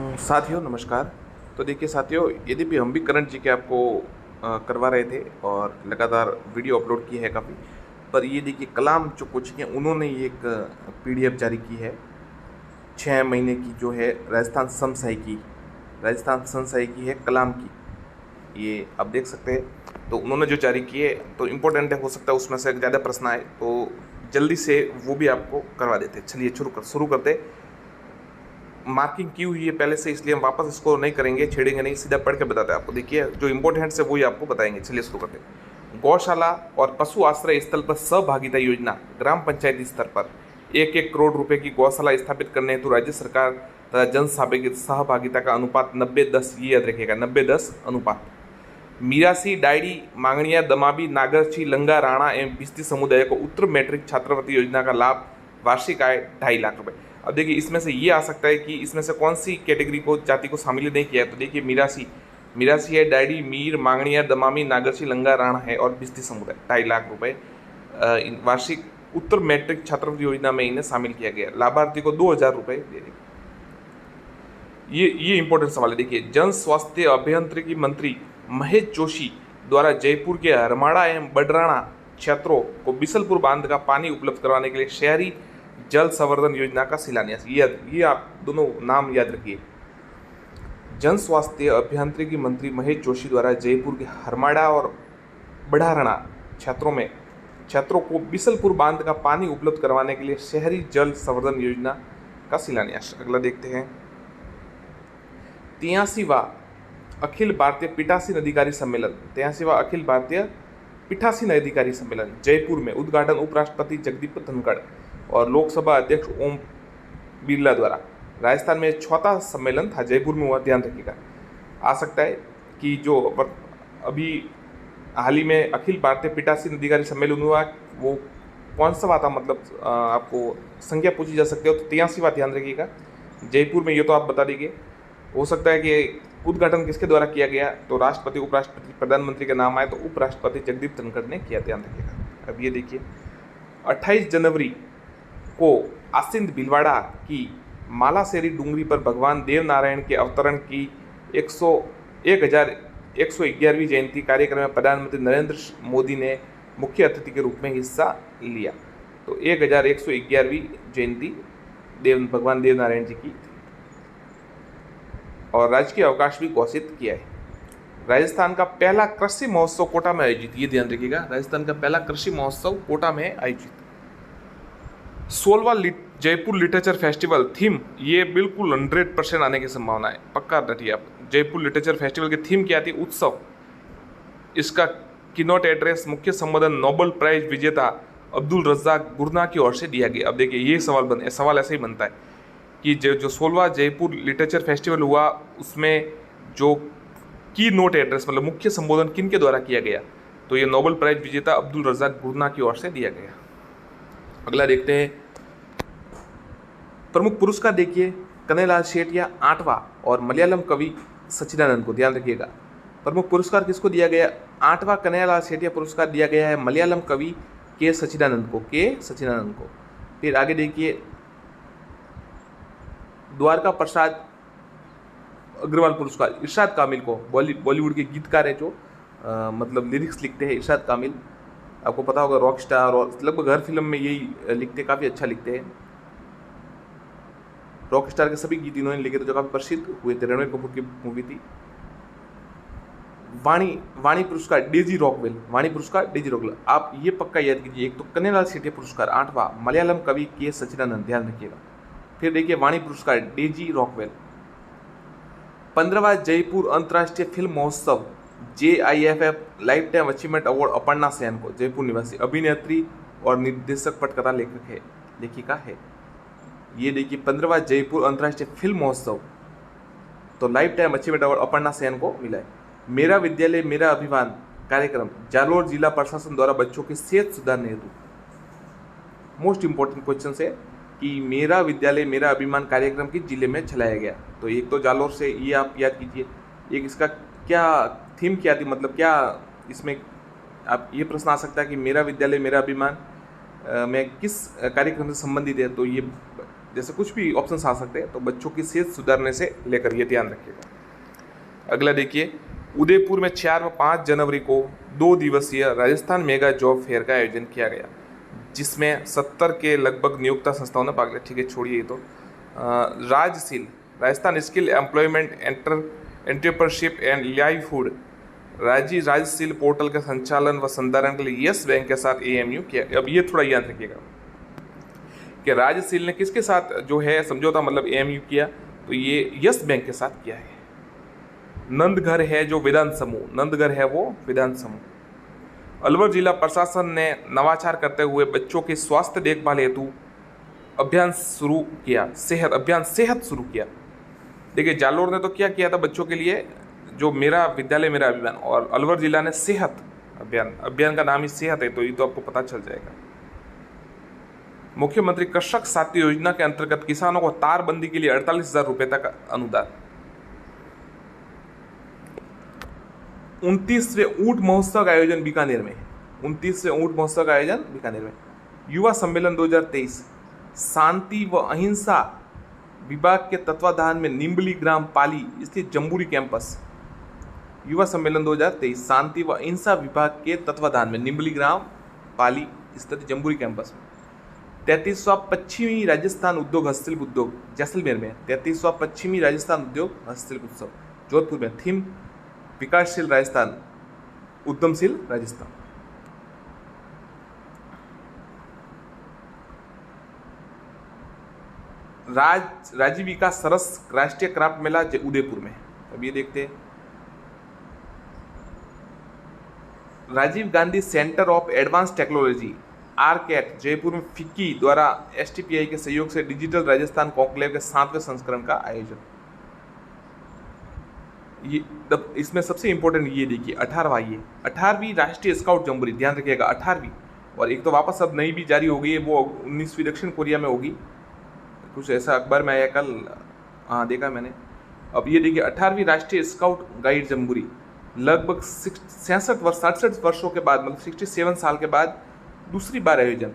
साथियों नमस्कार। तो देखिए साथियों, यदि भी हम भी करंट जी के आपको करवा रहे थे और लगातार वीडियो अपलोड की है काफ़ी, पर ये देखिए कलाम जो कोचिंग है उन्होंने ये एक पीडीएफ जारी की है 6 महीने की, जो है राजस्थान संसाई की है कलाम की। ये आप देख सकते हैं। तो उन्होंने जो जारी की है तो इम्पोर्टेंट है, हो सकता है उसमें से ज़्यादा प्रश्न आए, तो जल्दी से वो भी आपको करवा देते। चलिए शुरू करते। मार्किंग की हुई है पहले से, इसलिए हम वापस इसको नहीं करेंगे, छेड़ेंगे नहीं, सीधा पढ़ के बताते हैं आपको। देखिए जो इंपॉर्टेंट है वही आपको बताएंगे। चलिए शुरू करते हैं। गौशाला और पशु आश्रय स्थल पर सहभागिता योजना, ग्राम पंचायती स्तर पर 1-1 करोड़ रुपए की गौशाला स्थापित करने हेतु राज्य सरकार तथा जन सहभागिता का अनुपात 90-10, ये याद रखिएगा, 90-10 अनुपात। मीरासी, डायडी, मांगणिया, दमाबी, नागरची, लंगा, राणा एवं बिस्ती समुदाय को उत्तर मैट्रिक छात्रवृत्ति योजना का लाभ, वार्षिक आय 2.5 लाख रुपए। अब देखिए इसमें से ये आ सकता है कि इसमें से कौन सी कैटेगरी को, जाति को शामिल नहीं किया है। तो देखिए मीरासी है, डायडी, मीर, मांगणिया, दमामी, नागरची, लंगा, राणा है और बिस्ती समुदाय 2.5 लाख रुपए वार्षिक उत्तर मैट्रिक छात्रवृत्ति योजना में इन्हें शामिल किया गया। लाभार्थी को 2,000 रुपए दे देंगे। ये इंपॉर्टेंट सवाल है। देखिए जन स्वास्थ्य अभियांत्रिकी मंत्री महेश जोशी द्वारा जयपुर के हरमाड़ा एवं बडराना क्षेत्रों को बिसलपुर बांध का पानी उपलब्ध करवाने के लिए शहरी जल संवर्धन योजना का शिलान्यास। ये आप दोनों नाम याद रखिए। जन स्वास्थ्य अभियांत्रिकी मंत्री महेश जोशी द्वारा जयपुर के हरमाड़ा और बड़ारणा क्षेत्रों को बिसलपुर बांध का पानी उपलब्ध करवाने के लिए शहरी जल संवर्धन योजना का शिलान्यास। अगला देखते हैं। 83वां अखिल भारतीय पीठासीन अधिकारी सम्मेलन, 83वां अखिल भारतीय पीठासीन अधिकारी सम्मेलन जयपुर में उद्घाटन उपराष्ट्रपति जगदीप धनखड़ और लोकसभा अध्यक्ष ओम बिरला द्वारा। राजस्थान में 6वां सम्मेलन था, जयपुर में हुआ, ध्यान रखिएगा। आ सकता है कि जो अभी हाल ही में अखिल भारतीय पीठासीन अधिकारी सम्मेलन हुआ वो कौन सा था, मतलब आपको संख्या पूछी जा सकती है, तो 83वां ध्यान रखिएगा जयपुर में। ये तो आप बता दीजिए। हो सकता है कि उद्घाटन किसके द्वारा किया गया, तो राष्ट्रपति, उपराष्ट्रपति, प्रधानमंत्री के नाम आए तो उपराष्ट्रपति जगदीप धनखड़ ने किया, ध्यान रखिएगा। अब ये देखिए 28 जनवरी को आसिंद भीलवाड़ा की मालासेरी डूंगरी पर भगवान देवनारायण के अवतरण की 1111वीं जयंती कार्यक्रम में प्रधानमंत्री नरेंद्र मोदी ने मुख्य अतिथि के रूप में हिस्सा लिया। तो 1111वीं जयंती भगवान देवनारायण जी की, और राजकीय अवकाश भी घोषित किया है। राजस्थान का पहला कृषि महोत्सव कोटा में आयोजित, ये ध्यान रखिएगा, राजस्थान का पहला कृषि महोत्सव कोटा में आयोजित। 16वां जयपुर लिटरेचर फेस्टिवल थीम, ये बिल्कुल 100% आने की संभावना है, पक्का रटिए आप। जयपुर लिटरेचर फेस्टिवल की थीम क्या थी? उत्सव। इसका कीनोट एड्रेस, मुख्य संबोधन नोबेल प्राइज विजेता अब्दुल रज्जाक गुरना की ओर से दिया गया। अब देखिए ये सवाल ऐसे ही बनता है कि जो 16वां जयपुर लिटरेचर फेस्टिवल हुआ उसमें जो की नोट एड्रेस, मतलब मुख्य संबोधन किन के द्वारा किया गया, तो ये नोबेल प्राइज विजेता अब्दुल रज्जाक गुरना की ओर से दिया गया। अगला देखते हैं। प्रमुख पुरस्कार देखिए, कन्हैयालाल शेटिया 8वां और मलयालम कवि सच्चिदानंद को, ध्यान रखिएगा। प्रमुख पुरस्कार किसको दिया गया? 8वां कन्हैयालाल शेटिया पुरस्कार दिया गया है मलयालम कवि के सच्चिदानंद को। फिर आगे देखिए, द्वारका प्रसाद अग्रवाल पुरस्कार इरशाद कामिल को, बॉलीवुड के गीतकार है जो मतलब लिरिक्स लिखते हैं, इरशाद कामिल, आपको पता होगा, रॉक स्टार और लगभग हर फिल्म में यही लिखते, काफ़ी अच्छा लिखते हैं। रॉक स्टार के सभी गीत इन्होंने लिखे थे जो काफ़ी प्रसिद्ध हुए थे, रणबीर कपूर की मूवी थी। वाणी पुरस्कार डेजी रॉकवेल, आप ये पक्का याद कीजिए। एक तो कन्हैयालाल शेटिया पुरस्कार 8वां, मलयालम कवि के सच्चिदानंद, ध्यान रखिएगा। फिर देखिए वाणी पुरस्कार डेजी रॉकवेल। 15वां जयपुर अंतर्राष्ट्रीय फिल्म महोत्सव JIFF life time achievement award Aparna Sen को, जयपुर निवासी अभिनेत्री और निर्देशक, पटकथा लेखिका है। ये देखिए 15वां जयपुर अंतर्राष्ट्रीय फिल्म महोत्सव, तो life time achievement award Aparna Sen को मिला है। मेरा विद्यालय मेरा अभिमान कार्यक्रम जालोर जिला प्रशासन द्वारा बच्चों की सेहत सुधारने हेतु, मोस्ट इंपॉर्टेंट क्वेश्चन है कि मेरा विद्यालय मेरा अभिमान कार्यक्रम किस जिले में चलाया गया, तो एक तो जालोर से, ये आप याद कीजिए। एक इसका क्या थीम क्या थी, मतलब क्या इसमें आप ये प्रश्न आ सकता है कि मेरा विद्यालय मेरा अभिमान में किस कार्यक्रम से संबंधित है, तो ये जैसे कुछ भी ऑप्शन आ सकते हैं, तो बच्चों की सेहत सुधारने से लेकर ये ध्यान रखिएगा। अगला देखिए, उदयपुर में 4 व 5 जनवरी को 2 दिवसीय राजस्थान मेगा जॉब फेयर का आयोजन किया गया, जिसमें 70 के लगभग नियोक्ता संस्थाओं ने भाग लिया। ठीक है, छोड़िए ये तो। Rajsheel Rajasthan skill employment entrepreneurship and livelihood Rajsheel portal के संचालन व संधारण के लिए यस बैंक के साथ एएमयू किया। अब ये थोड़ा याद रखिएगा कि राजशील ने किसके साथ जो है समझौता मतलब एएमयू किया, तो ये यस बैंक के साथ किया है। नंदघर है जो वेदांत समूह, नंदघर है वो वेदांत समूह। अलवर जिला प्रशासन ने नवाचार करते हुए बच्चों की स्वास्थ्य देखभाल हेतु अभियान शुरू किया, सेहत शुरू किया। देखिए, जालोर ने तो क्या किया था बच्चों के लिए, जो मेरा विद्यालय मेरा अभियान, और अलवर जिला ने सेहत अभियान का नाम ही सेहत है, तो ये तो आपको पता चल जाएगा। मुख्यमंत्री कृषक साथी योजना के अंतर्गत किसानों को तारबंदी के लिए 48,000 रुपए तक अनुदान। 29वें ऊंट महोत्सव का आयोजन बीकानेर में, 29वें ऊंट महोत्सव का आयोजन बीकानेर में। युवा सम्मेलन 2023 शांति व अहिंसा विभाग के तत्वाधान में निम्बली ग्राम पाली स्थित जम्बूरी कैंपस। युवा सम्मेलन 2023 शांति व अहिंसा विभाग के तत्वाधान में निम्बली ग्राम पाली स्थित जम्बूरी कैंपस में। 33वां पश्चिमी राजस्थान उद्योग हस्तशिल्प उद्योग जैसलमेर में। 33वां पश्चिमी राजस्थान उद्योग हस्तशिल्प उत्सव जोधपुर में। थीम विकासशील राजस्थान, उद्यमशील राजस्थान। राजीविका सरस राष्ट्रीय क्राफ्ट मेला उदयपुर में। अब ये देखते हैं, Rajiv Gandhi centre of advance technology आरकेट जयपुर में फिक्की द्वारा एसटीपीआई के सहयोग से डिजिटल राजस्थान कॉन्क्लेव के 7वें संस्करण का आयोजन। ये इसमें सबसे इंपॉर्टेंट ये देखिए 18वीं राष्ट्रीय स्काउट जम्बूरी, ध्यान रखिएगा 18वीं, और एक तो वापस अब नई भी जारी हो गई है, वो 19वीं दक्षिण कोरिया में होगी, कुछ ऐसा अखबार में आया कल, हाँ देखा मैंने। अब ये देखिए 18वीं राष्ट्रीय स्काउट गाइड जम्बूरी लगभग 67 वर्षों के बाद, मतलब 67 साल के बाद दूसरी बार आयोजन।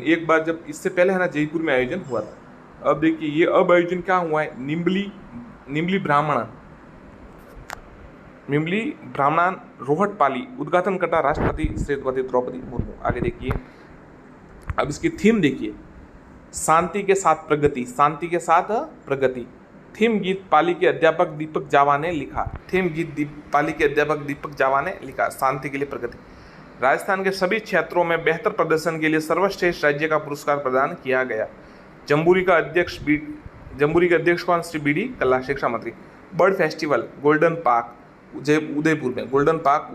एक बार जब इससे पहले है ना जयपुर में आयोजन हुआ था। अब देखिए ये अब आयोजन क्या हुआ है, निम्बली ब्राह्मण रोहट पाली, उद्घाटन करता राष्ट्रपति श्रीमती द्रौपदी मुर्मू। आगे देखिए, अब इसकी थीम देखिए, शांति के साथ प्रगति। थीम गीत पाली के अध्यापक दीपक जावा ने लिखा। शांति के लिए प्रगति। राजस्थान के सभी क्षेत्रों में बेहतर प्रदर्शन के लिए सर्वश्रेष्ठ राज्य का पुरस्कार प्रदान किया गया। जम्बूरी का अध्यक्ष कौन, श्री बीडी कल्ला, शिक्षा मंत्री। Bird festival golden park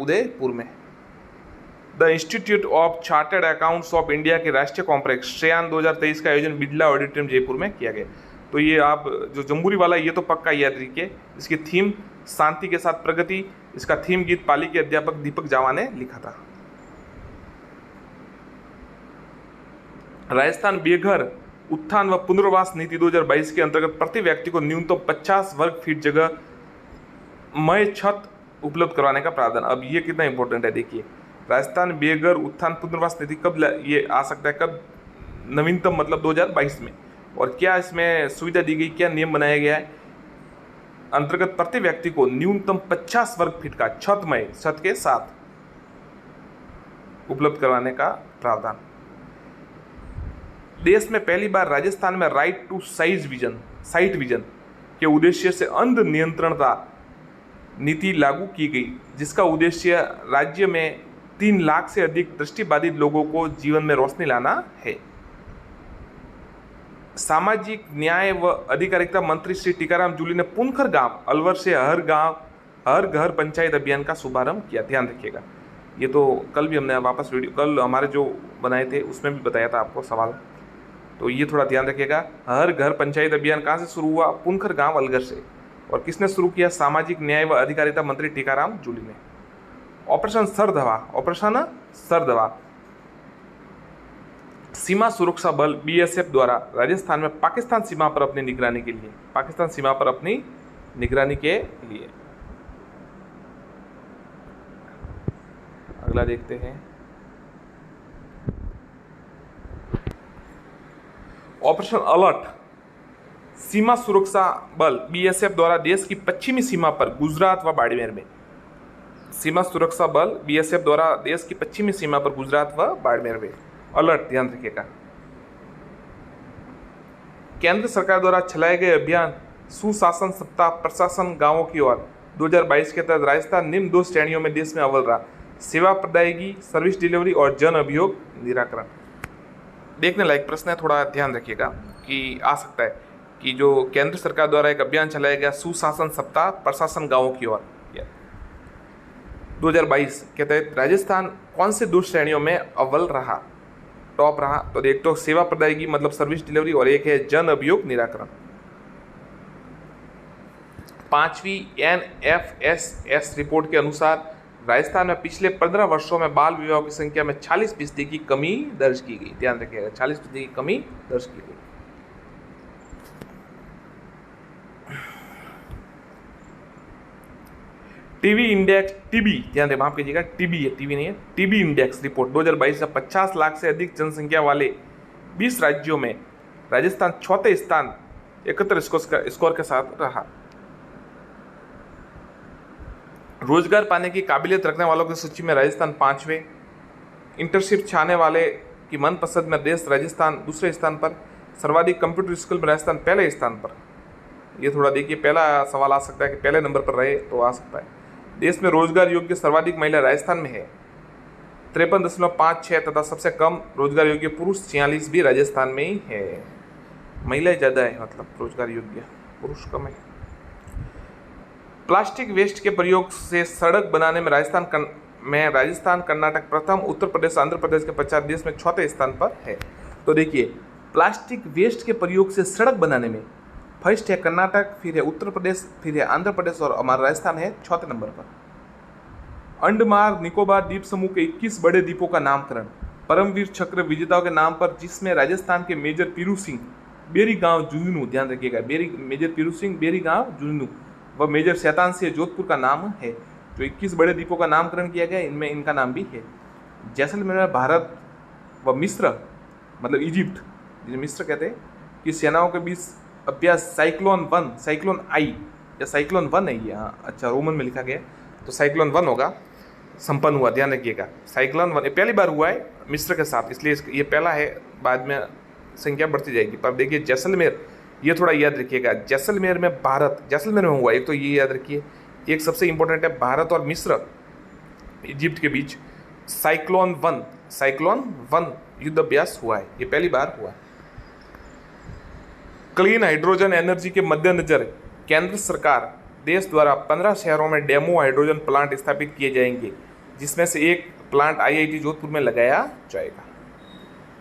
Udaipur में। The institute of chartered accounts of India के राष्ट्रीय कॉम्प्लेक्स श्रेयान 2023 का आयोजन बिरला ऑडिटोरियम जयपुर में किया गया। तो ये आप जो जम्बूरी वाला ये तो पक्का याद रखिए। इसकी थीम शांति के साथ प्रगति, इसका थीम गीत पाली के अध्यापक दीपक जावा ने लिखा था। राजस्थान बेघर उत्थान व पुनर्वास नीति 2022 के अंतर्गत प्रति व्यक्ति को न्यूनतम 50 वर्ग फीट जगह मय छत उपलब्ध करवाने का प्रावधान। अब ये कितना इंपॉर्टेंट है देखिए, राजस्थान बेघर उत्थान पुनर्वास नीति कब ये आ सकता है, कब, नवीनतम मतलब 2022 में। और क्या इसमें सुविधा दी गई, क्या नियम बनाया गया है, अंतर्गत प्रति व्यक्ति को न्यूनतम 50 वर्ग फीट का छत के साथ उपलब्ध करवाने का प्रावधान। देश में पहली बार राजस्थान में राइट टू साइट विजन के उद्देश्य से अंध नियंत्रणता नीति लागू की गई, जिसका उद्देश्य राज्य में 3 लाख से अधिक दृष्टिबाधित लोगों को जीवन में रोशनी लाना है। सामाजिक न्याय व अधिकारिता मंत्री श्री टीकाराम जूली ने पुनखर गांव अलवर से हर घर पंचायत अभियान का शुभारंभ किया। ध्यान रखिएगा, ये तो कल भी हमने वापस कल हमारे जो बनाए थे उसमें भी बताया था आपको सवाल, तो ये थोड़ा ध्यान रखिएगा। हर घर पंचायत अभियान कहाँ से शुरू हुआ, पुनखर गांव अलगर से, और किसने शुरू किया, सामाजिक न्याय व अधिकारिता मंत्री टीकाराम जूली ने। ऑपरेशन सरदवा सीमा सुरक्षा बल बीएसएफ द्वारा राजस्थान में पाकिस्तान सीमा पर अपनी निगरानी के लिए। अगला देखते हैं, ऑपरेशन अलर्ट सीमा सुरक्षा बल बीएसएफ द्वारा देश की पश्चिमी सीमा पर गुजरात व बाड़मेर में, सीमा सुरक्षा बल बीएसएफ द्वारा देश की पश्चिमी सीमा पर गुजरात व बाड़मेर में अलर्ट, ध्यान रखिएगा। केंद्र सरकार द्वारा चलाए गए अभियान सुशासन सप्ताह प्रशासन गांवों की ओर 2022 के तहत राजस्थान निम्न 2 श्रेणियों में देश में अव्वल रहा: सेवा प्रदायगी, सर्विस डिलीवरी और जन अभियोग निराकरण। देखने लायक प्रश्न है, थोड़ा ध्यान रखिएगा कि आ सकता है कि जो केंद्र सरकार द्वारा एक अभियान चलाया गया सुशासन सप्ताह प्रशासन गांवों की ओर 2022 के तहत राजस्थान कौन से 2 श्रेणियों में अव्वल रहा, टॉप रहा? तो एक तो सेवा प्रदायगी मतलब सर्विस डिलीवरी और एक है जन अभियोग निराकरण। 5वीं NFSS रिपोर्ट के अनुसार राजस्थान में पिछले 15 वर्षों में बाल विवाह की संख्या में 40% की कमी दर्ज की गई। ध्यान रखिएगा, 40% की कमी दर्ज की गई। टीबी इंडेक्स, टीबी ध्यान दें, माफ कीजिएगा, टीबी है, टीबी नहीं है, टीबी इंडेक्स रिपोर्ट 2022 से 50 लाख से अधिक जनसंख्या वाले 20 राज्यों में राजस्थान चौथे स्थान 71 स्कोर के साथ रहा। रोजगार पाने की काबिलियत रखने वालों की सूची में राजस्थान 5वें, इंटर्नशिप छाने वाले की मनपसंद में देश राजस्थान दूसरे स्थान पर, सर्वाधिक कंप्यूटर स्कूल में राजस्थान पहले स्थान पर। ये थोड़ा देखिए, पहला सवाल आ सकता है कि पहले नंबर पर रहे तो आ सकता है। देश में रोजगार योग्य सर्वाधिक महिला राजस्थान में है 53.56 तथा सबसे कम रोजगार योग्य पुरुष 46 भी राजस्थान में ही है। महिलाएं ज्यादा है, मतलब रोजगार योग्य, पुरुष कम है। प्लास्टिक वेस्ट के प्रयोग से सड़क बनाने में राजस्थान कर्नाटक प्रथम, उत्तर प्रदेश आंध्र प्रदेश के पश्चात देश में चौथे स्थान पर है। तो देखिए, प्लास्टिक वेस्ट के प्रयोग से सड़क बनाने में फर्स्ट है कर्नाटक, फिर है उत्तर प्रदेश, फिर है आंध्र प्रदेश और हमारा राजस्थान है चौथे नंबर पर। अंडमान निकोबार द्वीप समूह के 21 बड़े द्वीपों का नामकरण परमवीर चक्र विजेताओं के नाम पर, जिसमें राजस्थान के मेजर पीरू सिंह बेरी गांव झुंझुनू, ध्यान रखिएगा, मेजर पीरू सिंह बेरी गांव झुंझुनू व मेजर शैतान सिंह जोधपुर का नाम है। जो 21 बड़े द्वीपों का नामकरण किया गया, इनमें इनका नाम भी है। जैसलमेर में भारत व मिस्र मतलब इजिप्ट, जिसे मिस्र कहते हैं, कि सेनाओं के बीच अभ्यास साइक्लोन आई या साइक्लोन 1 है ये, हाँ अच्छा रोमन में लिखा गया तो साइक्लोन 1 होगा, संपन्न हुआ। ध्यान रखिएगा, साइक्लोन 1 पहली बार हुआ है मिस्र के साथ, इसलिए ये पहला है, बाद में संख्या बढ़ती जाएगी। पर देखिए जैसलमेर, ये थोड़ा याद रखिएगा, जैसलमेर में जैसलमेर में हुआ, एक तो ये याद रखिए। एक सबसे इंपॉर्टेंट है, भारत और मिस्र इजिप्ट के बीच साइक्लोन 1 युद्ध अभ्यास हुआ है, ये पहली बार हुआ है। क्लीन हाइड्रोजन एनर्जी के मद्देनजर केंद्र सरकार देश द्वारा 15 शहरों में डेमो हाइड्रोजन प्लांट स्थापित किए जाएंगे, जिसमें से एक प्लांट आईआईटी जोधपुर में लगाया जाएगा।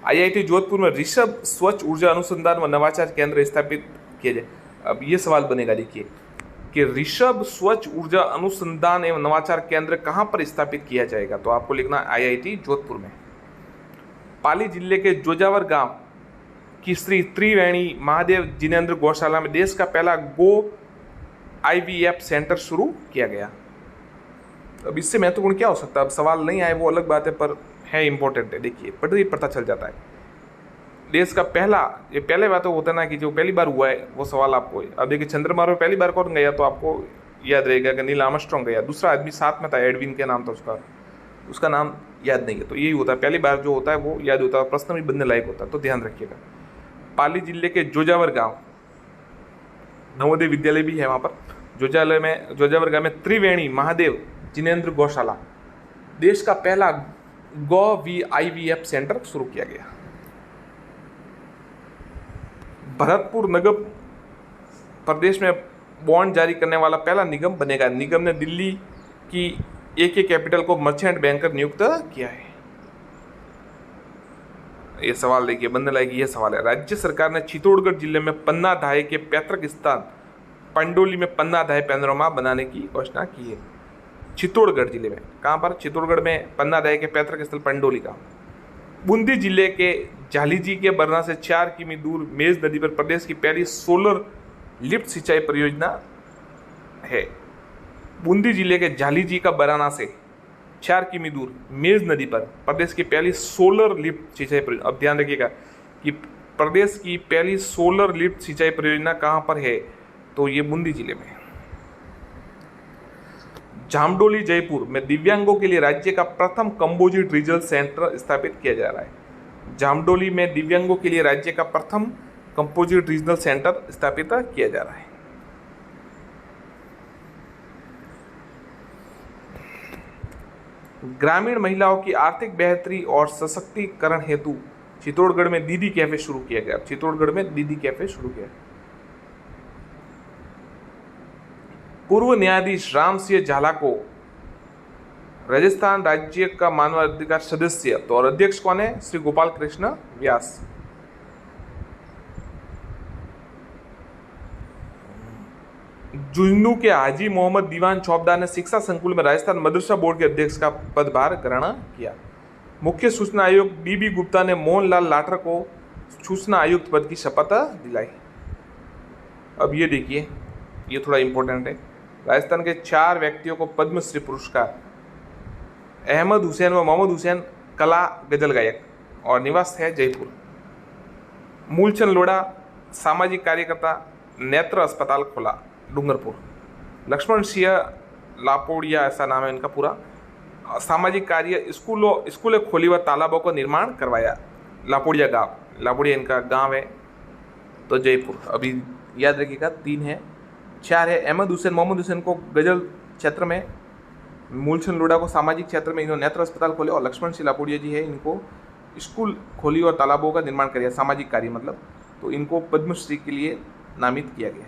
आईआईटी जोधपुर में ऋषभ स्वच्छ ऊर्जा अनुसंधान व नवाचार केंद्र स्थापित किया जाए। अब ये सवाल बनेगा, देखिए कि ऋषभ स्वच्छ ऊर्जा अनुसंधान एवं नवाचार केंद्र कहाँ पर स्थापित किया जाएगा, तो आपको लिखना आईआईटी जोधपुर में। पाली जिले के जोजावर गांव की श्री त्रिवेणी महादेव जिनेन्द्र गौशाला में देश का पहला गो IVF सेंटर शुरू किया गया। अब इससे महत्वपूर्ण क्या हो सकता है, अब सवाल नहीं आए वो अलग बात है, पर है इंपॉर्टेंट है। देखिए पता चल जाता है देश का पहला, ये पहले बात होता है ना कि जो पहली बार हुआ है वो सवाल आपको। अब देखिए चंद्रमा में पहली बार कौन गया, तो आपको याद रहेगा कि नील आर्मस्ट्रांग गया। दूसरा आदमी साथ में था, एडविन के नाम था उसका नाम याद नहीं है। तो यही होता है, पहली बार जो होता है वो याद होता है, प्रश्न भी बनने लायक होता है, तो ध्यान रखिएगा। पाली जिले के जोजावर गांव नवोदय विद्यालय भी है वहाँ पर, जोजावर गांव में त्रिवेणी महादेव जिनेन्द्र गौशाला देश का पहला गौ IVF सेंटर शुरू किया गया। भरतपुर नगर प्रदेश में बॉन्ड जारी करने वाला पहला निगम बनेगा। निगम ने दिल्ली की एक कैपिटल को मर्चेंट बैंकर नियुक्त किया है। ये सवाल देखिए बनने लायक, ये सवाल है। राज्य सरकार ने चित्तौड़गढ़ जिले में पन्ना धाय के पैतृक स्थान पंडोली में पन्ना धाय पैनोरमा बनाने की घोषणा की है। चित्तौड़गढ़ जिले में, कहाँ पर? चित्तौड़गढ़ में पन्ना धाय के पैतृक स्थल पंडोली का। बूंदी जिले के झालीजी के बरना से 4 किमी दूर मेज नदी पर प्रदेश की पहली सोलर लिफ्ट सिंचाई परियोजना है। बूंदी जिले के झालीजी का बराना से 4 किमी दूर मेज नदी पर प्रदेश की पहली सोलर लिफ्ट सिंचाई परियोजना। अब ध्यान रखिएगा कि प्रदेश की पहली सोलर लिफ्ट सिंचाई परियोजना कहां पर है? तो ये बूंदी जिले में। जामडोली जयपुर में दिव्यांगों के लिए राज्य का प्रथम कंपोजिट रीजनल सेंटर स्थापित किया जा रहा है। जामडोली में दिव्यांगों के लिए राज्य का प्रथम कंपोजिट रीजनल सेंटर स्थापित किया जा रहा है। ग्रामीण महिलाओं की आर्थिक बेहतरी और सशक्तिकरण हेतु चित्तौड़गढ़ में दीदी कैफे शुरू किया गया। चित्तौड़गढ़ में दीदी कैफे शुरू किया। पूर्व न्यायाधीश राम सिंह झाला को राजस्थान राज्य का मानवाधिकार सदस्य तो और अध्यक्ष कौन है? श्री गोपाल कृष्ण व्यास। झुंझुनू के हाजी मोहम्मद दीवान चौबदार ने शिक्षा संकुल में राजस्थान मदरसा बोर्ड के अध्यक्ष का पदभार ग्रहण किया। मुख्य सूचना आयुक्त बीबी गुप्ता ने मोहनलाल लाठर को सूचना आयुक्त पद की शपथ दिलाई। अब ये देखिए, ये थोड़ा इंपॉर्टेंट है। राजस्थान के 4 व्यक्तियों को पद्मश्री पुरस्कार। अहमद हुसैन व मोहम्मद हुसैन कला गजल गायक और निवास है जयपुर। मूलचंद लोढ़ा सामाजिक कार्यकर्ता, नेत्र अस्पताल खोला डूंगरपुर। लक्ष्मण सिंह लापोड़िया ऐसा नाम है इनका पूरा, सामाजिक कार्य, स्कूलें खोली व तालाबों का निर्माण करवाया। लापोड़िया गांव, लापोड़िया इनका गांव है। तो जयपुर, अभी याद रखिएगा 3 है। 4 है अहमद हुसैन, मोहम्मद हुसैन को गजल क्षेत्र में, मूलचंद लोढ़ा को सामाजिक क्षेत्र में, इन्होंने नेत्र अस्पताल खोले, और लक्ष्मण सिंह लापोड़िया जी है, इनको स्कूल खोली और तालाबों का निर्माण किया, सामाजिक कार्य मतलब। तो इनको पद्मश्री के लिए नामित किया गया,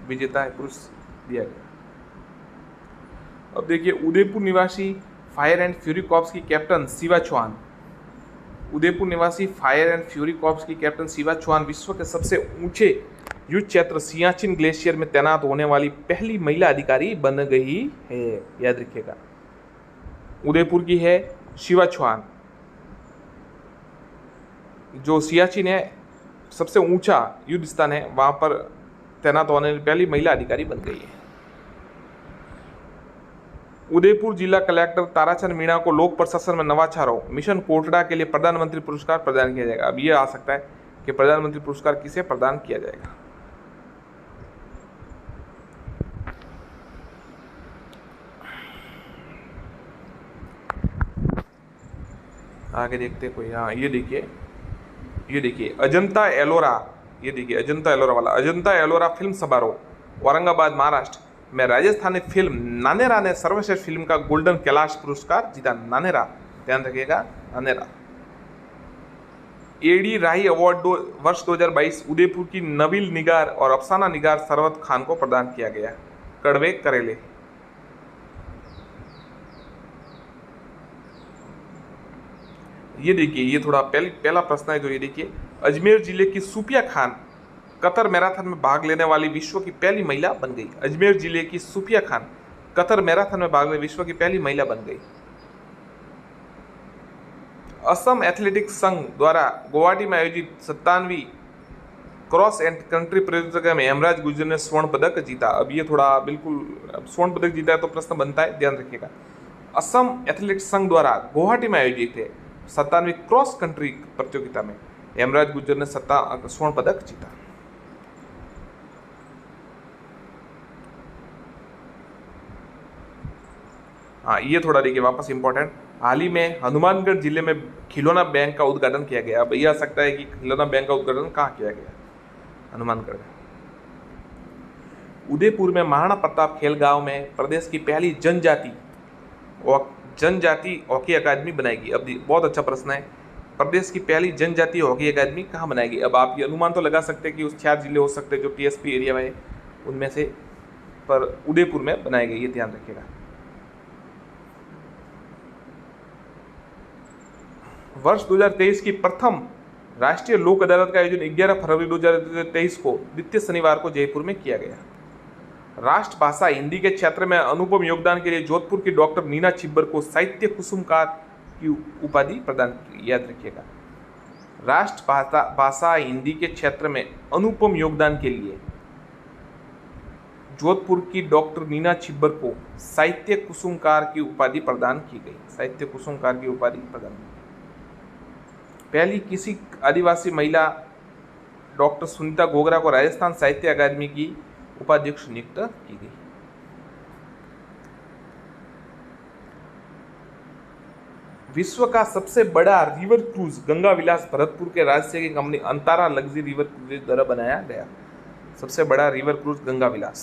विजेता पुरुष दिया गया। अब देखिए, उदयपुर निवासी फायर एंड फ्यूरी कॉर्प्स की कैप्टन शिवा चौहान। उदयपुर निवासी फायर एंड फ्यूरी कॉर्प्स की कैप्टन शिवा चौहान विश्व के सबसे ऊंचे युद्ध क्षेत्र सियाचिन ग्लेशियर में तैनात होने वाली पहली महिला अधिकारी बन गई है। याद रखिएगा, उदयपुर की है शिवा चौहान, जो सियाचिन है सबसे ऊंचा युद्ध स्थान है, वहां पर तैनात होने वाली पहली महिला अधिकारी बन गई है। उदयपुर जिला कलेक्टर ताराचंद मीणा को लोक प्रशासन में नवाचारों मिशन कोटड़ा के लिए प्रधानमंत्री पुरस्कार प्रदान किया जाएगा। अब ये आ सकता है कि प्रधानमंत्री पुरस्कार किसे प्रदान किया जाएगा। आगे देखते कोई, हाँ ये देखिए अजंता एलोरा, ये देखिए अजंता एलोरा वाला, अजंता एलोरा फिल्म समारोह औरंगाबाद महाराष्ट्र में राजस्थानी फिल्म नानेरा ने सर्वश्रेष्ठ फिल्म का गोल्डन कैलाश पुरस्कार जीता। नानेरा, ध्यान रखिएगा, नानेरा। एडी राही अवार्ड वर्ष 2022 उदयपुर की नबील निगार और अफसाना निगार सरवत खान को प्रदान किया गया। कड़वे करेले। ये देखिए, ये थोड़ा पहला प्रश्न है जो ये देखिए, अजमेर जिले की सूफिया खान कतर मैराथन में भाग लेने वाली विश्व की पहली महिला बन गई। अजमेर जिले की सूफिया खान कतर मैराथन में भाग लेने विश्व की पहली महिला बन गई। असम एथलेटिक्स संघ द्वारा गुवाहाटी में आयोजित 57वीं क्रॉस एंड कंट्री प्रतियोगिता में हेमराज गुर्जर ने स्वर्ण पदक जीता। अब ये थोड़ा बिल्कुल, स्वर्ण पदक जीता है तो प्रश्न बनता है, ध्यान रखिएगा। असम एथलेटिक्स संघ द्वारा गुवाहाटी में आयोजित है 57वीं क्रॉस कंट्री प्रतियोगिता में हेमराज गुर्जर ने स्वर्ण पदक जीता। हाँ, ये थोड़ा देखिए वापस इंपॉर्टेंट। हाल ही में हनुमानगढ़ जिले में खिलौना बैंक का उद्घाटन किया गया। अब यह आ सकता है कि खिलौना बैंक का उद्घाटन कहाँ किया गया? हनुमानगढ़ में। उदयपुर में महाराणा प्रताप खेल गांव में प्रदेश की पहली जनजाति हॉकी अकादमी बनाएगी। अब बहुत अच्छा प्रश्न है, प्रदेश की पहली जनजातीय हॉकी अकादमी कहाँ बनाएगी? अब आप ये अनुमान तो लगा सकते हैं कि उस 4 जिले हो सकते हैं जो टीएसपी एरिया में, उनमें से, पर उदयपुर में बनाएगी, ये ध्यान रखिएगा। वर्ष 2023 की प्रथम राष्ट्रीय लोक अदालत का आयोजन 11 फरवरी 2023 को द्वितीय शनिवार को जयपुर में किया गया। राष्ट्रभाषा हिंदी के क्षेत्र में अनुपम योगदान के लिए जोधपुर की डॉक्टर नीना छिब्बर को साहित्य कुसुमकार की उपाधि प्रदान की। याद रखिएगा, राष्ट्रभाषा हिंदी के क्षेत्र में अनुपम योगदान के लिए जोधपुर की डॉक्टर नीना छिब्बर को साहित्य कुसुमकार की उपाधि प्रदान की गई। साहित्य कुसुमकार की उपाधि प्रदान की। पहली किसी आदिवासी महिला डॉक्टर सुनीता गोगरा को राजस्थान साहित्य अकादमी की उपाध्यक्ष नियुक्त की गई। विश्व का सबसे बड़ा रिवर क्रूज गंगा विलास भरतपुर के राज्य की company Antara luxury river cruise द्वारा बनाया गया। सबसे बड़ा रिवर क्रूज गंगा विलास।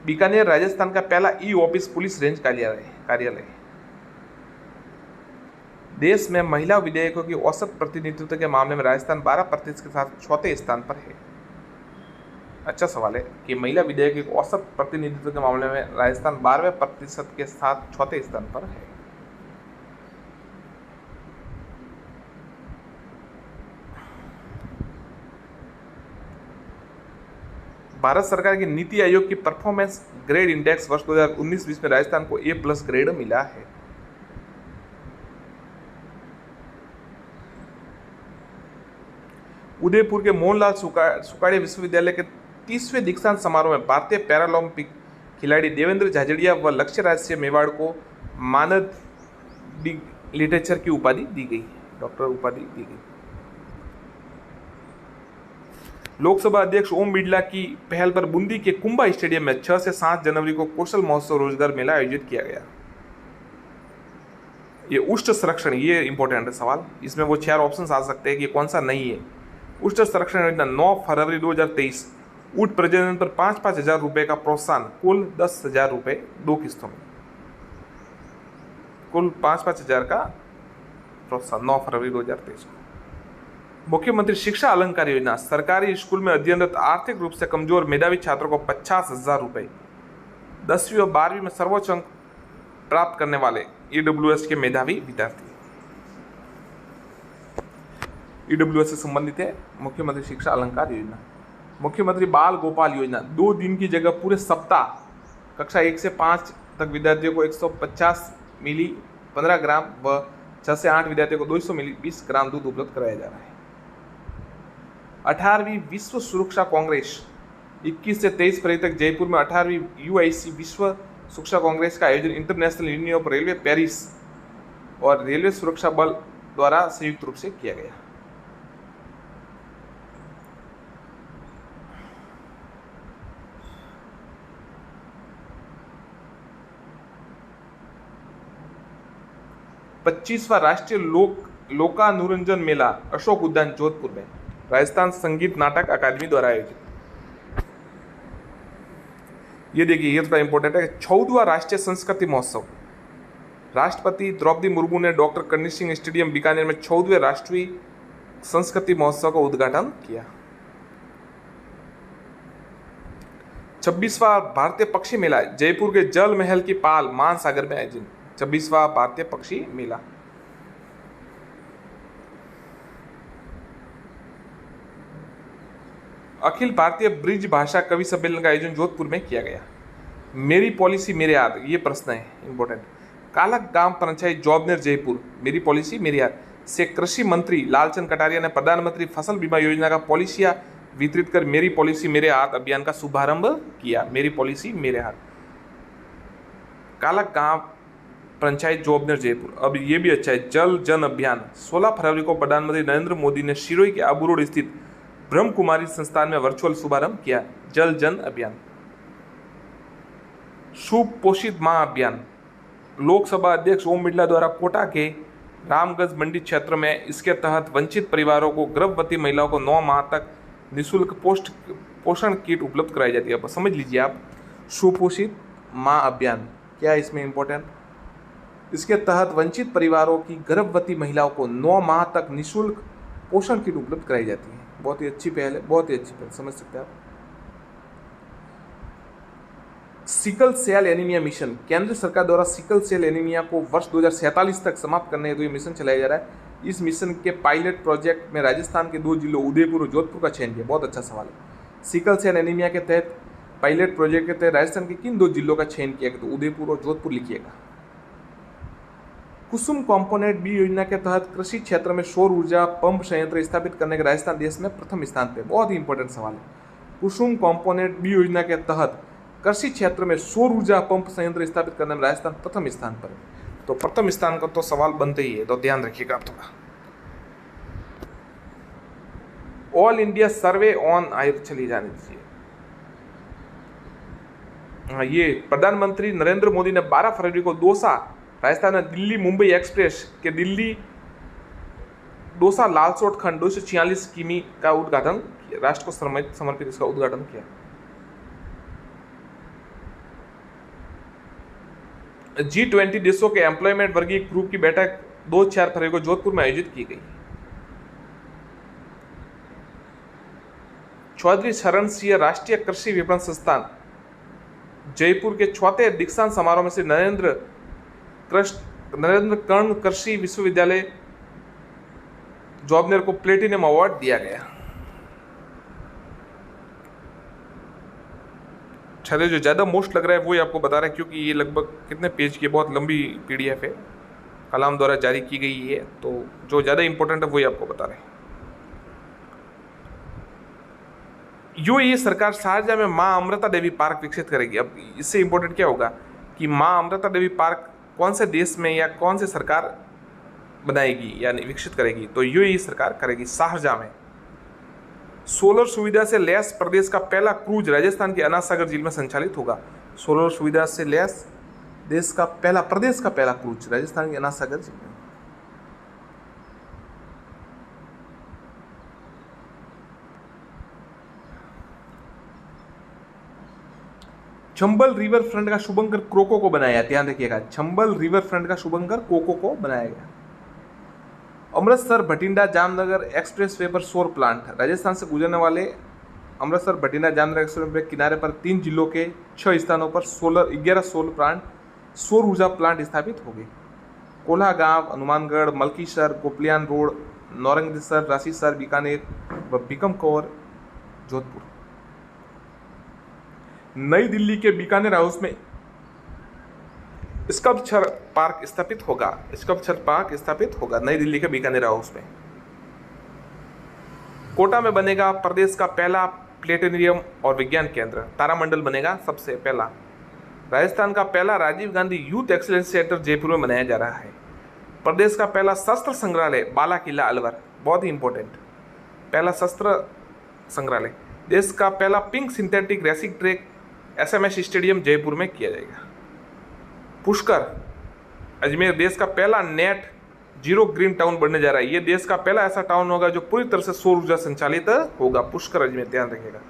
बीकानेर राजस्थान का पहला ई ऑफिस पुलिस रेंज कार्यालय। देश में महिला विधेयकों की औसत प्रतिनिधित्व के मामले में राजस्थान 12% के साथ चौथे स्थान पर है। अच्छा सवाल है कि महिला विधेयक के औसत प्रतिनिधित्व के मामले में राजस्थान 12% के साथ चौथे स्थान पर है। भारत सरकार की नीति आयोग की परफॉर्मेंस ग्रेड इंडेक्स वर्ष 2019-20 में राजस्थान को A+ ग्रेड मिला है। उदयपुर के मोहनलाल सुकाड़े विश्वविद्यालय के 30वें दीक्षांत समारोह में भारतीय पैरालंपिक खिलाड़ी देवेंद्र झाझड़िया व लक्ष्य राज से मेवाड़ को मानद लिटरेचर की उपाधि दी गई, डॉक्टर उपाधि दी गई। लोकसभा अध्यक्ष ओम बिरला की पहल पर बूंदी के कुंभा स्टेडियम में 6 से 7 जनवरी को कौशल महोत्सव रोजगार मेला आयोजित किया गया। ये उष्ट संरक्षण, ये इंपॉर्टेंट है सवाल, इसमें वो 4 ऑप्शन आ सकते हैं कि कौन सा नहीं है। उष्ट संरक्षण योजना 9 फरवरी 2023, ऊँट प्रजनन पर 5-5 हजार रुपए का प्रोत्साहन, कुल 10,000 रुपए 2 किस्तों में, कुल 5-5 हजार का प्रोत्साहन 9 फरवरी 2023 को। मुख्यमंत्री शिक्षा अलंकार योजना, सरकारी स्कूल में अध्ययनरत आर्थिक रूप से कमजोर मेधावी छात्रों को 50,000 रुपए, 10वीं और 12वीं में सर्वोच्च अंक प्राप्त करने वाले EWS के मेधावी विद्यार्थी। EWS से संबंधित है मुख्यमंत्री शिक्षा अलंकार योजना। मुख्यमंत्री बाल गोपाल योजना, 2 दिन की जगह पूरे सप्ताह कक्षा 1 से 5 तक विद्यार्थियों को 150 मिली 15 ग्राम व 6 से 8 विद्यार्थियों को 200 मिली 20 ग्राम दूध उपलब्ध कराया जा रहा है। 18वीं विश्व सुरक्षा कांग्रेस 21 से 23 फरवरी तक जयपुर में 18वीं UIC विश्व सुरक्षा कांग्रेस का आयोजन international union of railway Paris और रेलवे सुरक्षा बल द्वारा संयुक्त रूप से किया गया। पच्चीसवां राष्ट्रीय लोकानुरंजन मेला अशोक उद्यान जोधपुर में राजस्थान संगीत नाटक अकादमी द्वारा आयोजित। ये देखिए, ये थोड़ा इंपॉर्टेंट है। 14वां राष्ट्रीय संस्कृति महोत्सव, राष्ट्रपति द्रौपदी मुर्मू ने डॉक्टर करणी सिंह स्टेडियम बीकानेर में 14वें राष्ट्रीय संस्कृति महोत्सव का उद्घाटन किया। 26वां भारतीय पक्षी मेला जयपुर के जल महल की पाल महासागर में आयोजित। 26वां भारतीय पक्षी मेला। अखिल भारतीय ब्रिज भाषा कवि सम्मेलन का आयोजन जोधपुर में किया गया। मेरी पॉलिसी मेरे हाथ, ये प्रश्न है इंपॉर्टेंट। कालक ग्राम पंचायत जॉबनेर जयपुर, मेरी पॉलिसी मेरे हाथ से कृषि मंत्री लालचंद कटारिया ने प्रधानमंत्री फसल बीमा योजना का पॉलिसियां वितरित कर मेरी पॉलिसी मेरे हाथ अभियान का शुभारंभ किया। मेरी पॉलिसी मेरे हाथ। कालक गांव पंचायत जॉबनेर जयपुर। अब ये भी अच्छा है, जल जन अभियान 16 फरवरी को प्रधानमंत्री नरेंद्र मोदी ने शिरोई के आबू रोड स्थित ब्रह्म कुमारी संस्थान में वर्चुअल शुभारंभ किया। जल जन अभियान। सुपोषित मां अभियान, लोकसभा अध्यक्ष ओम बिरला द्वारा कोटा के रामगंज मंडी क्षेत्र में इसके तहत वंचित परिवारों को गर्भवती महिलाओं को 9 माह तक निःशुल्क पोषण किट उपलब्ध कराई जाती है। अब समझ लीजिए आप, सुपोषित मां अभियान क्या है इसमें इंपॉर्टेंट। इसके तहत वंचित परिवारों की गर्भवती महिलाओं को 9 माह तक निःशुल्क पोषण किट उपलब्ध कराई जाती है। बहुत ही अच्छी पहल है, बहुत ही अच्छी पहल, समझ सकते हैं आप। सिकल सेल एनीमिया मिशन, केंद्र सरकार द्वारा सिकल सेल एनीमिया को वर्ष 2047 तक समाप्त करने हेतु ये मिशन चलाया जा रहा है। इस मिशन के पायलट प्रोजेक्ट में राजस्थान के 2 जिलों उदयपुर और जोधपुर का चयन किया। बहुत अच्छा सवाल है। सिकल सेल एनीमिया के तहत पायलट प्रोजेक्ट के तहत राजस्थान के किन 2 जिलों का चयन किया गया, तो उदयपुर और जोधपुर लिखिएगा। कुसुम कंपोनेंट बी योजना के तहत कृषि क्षेत्र में सौर ऊर्जा पंप संयंत्र स्थापित करने के राजस्थान देश में प्रथम स्थान पे। बहुत ही इंपॉर्टेंट सवाल है। कुसुम कंपोनेंट बी योजना के तहत कृषि क्षेत्र में सौर ऊर्जा पंप संयंत्र स्थापित करने में राजस्थान प्रथम स्थान पर है। तो प्रथम स्थान का तो सवाल बनते ही है, तो ध्यान रखिएगा आप थोड़ा। ऑल इंडिया सर्वे ऑन आयुर, चलिए जाने दीजिए। हाँ, ये प्रधानमंत्री नरेंद्र मोदी ने 12 फरवरी को दौसा राजस्थान में दिल्ली मुंबई एक्सप्रेस के दिल्ली दौसा लालसोट खंड 246 किमी का उद्घाटन किया, राष्ट्र को समर्पित इसका उद्घाटन किया। G20 देशों के एम्प्लॉयमेंट वर्गीय ग्रुप की बैठक 2-4 फरवरी को जोधपुर में आयोजित की गई। चौधरी शरण सिंह राष्ट्रीय कृषि विपणन संस्थान जयपुर के चौथे दीक्षांत समारोह में श्री नरेंद्र कर्ण कृषि विश्वविद्यालय जॉबनेर को प्लेटिनम अवार्ड दिया गया। चलिए, जो ज़्यादा मोस्ट लग रहा है वो ही आपको बता रहे हैं, क्योंकि ये लगभग कितने पेज की बहुत लंबी PDF है, कलाम द्वारा जारी की गई है, तो जो ज़्यादा इंपॉर्टेंट है वही आपको बता रहे हैं। यूएई सरकार शारजाह में मां अमृता देवी पार्क विकसित करेगी। अब इससे इंपॉर्टेंट क्या होगा कि मां अमृता देवी पार्क कौन से देश में या कौन से सरकार बनाएगी यानी विकसित करेगी, तो यूएई सरकार करेगी। शारजाह में सोलर सुविधा से लैस प्रदेश का पहला क्रूज राजस्थान के अनाज सागर झील में संचालित होगा। सोलर सुविधा से लैस प्रदेश का पहला क्रूज राजस्थान के अनाज सागर झील में। चंबल रिवर फ्रंट का शुभंकर क्रोको को बनाया, ध्यान रखिएगा, चंबल रिवर फ्रंट का शुभंकर कोको को बनाया गया। अमृतसर भटिंडा जामनगर एक्सप्रेस वे पर सौर प्लांट, राजस्थान से गुजरने वाले अमृतसर भटिंडा जामनगर एक्सप्रेस वे किनारे पर 3 जिलों के 6 स्थानों पर 11 सौर ऊर्जा प्लांट स्थापित हो गए। कोलागांव, हनुमानगढ़, मलकीसर, गोपलियान रोड, नौरंगसर, राशीसर, बीकानेर व बीकमकौर, जोधपुर। नई दिल्ली के बीकानेर हाउस में स्कल्पचर पार्क स्थापित होगा नई दिल्ली के बीकानेर हाउस में। कोटा में बनेगा प्रदेश का पहला प्लेनेटरियम और विज्ञान केंद्र, तारामंडल बनेगा सबसे पहला। राजस्थान का पहला Rajiv Gandhi youth excellence centre Jaipur में बनाया जा रहा है। प्रदेश का पहला शस्त्र संग्रहालय बाला किला अलवर, बहुत ही इंपॉर्टेंट, पहला शस्त्र संग्रहालय। देश का पहला pink synthetic racing track SMS stadium Jaipur में किया जाएगा। पुष्कर अजमेर देश का पहला नेट जीरो ग्रीन टाउन बनने जा रहा है। ये देश का पहला ऐसा टाउन होगा जो पूरी तरह से सौर ऊर्जा संचालित होगा। पुष्कर अजमेर, ध्यान रखिएगा।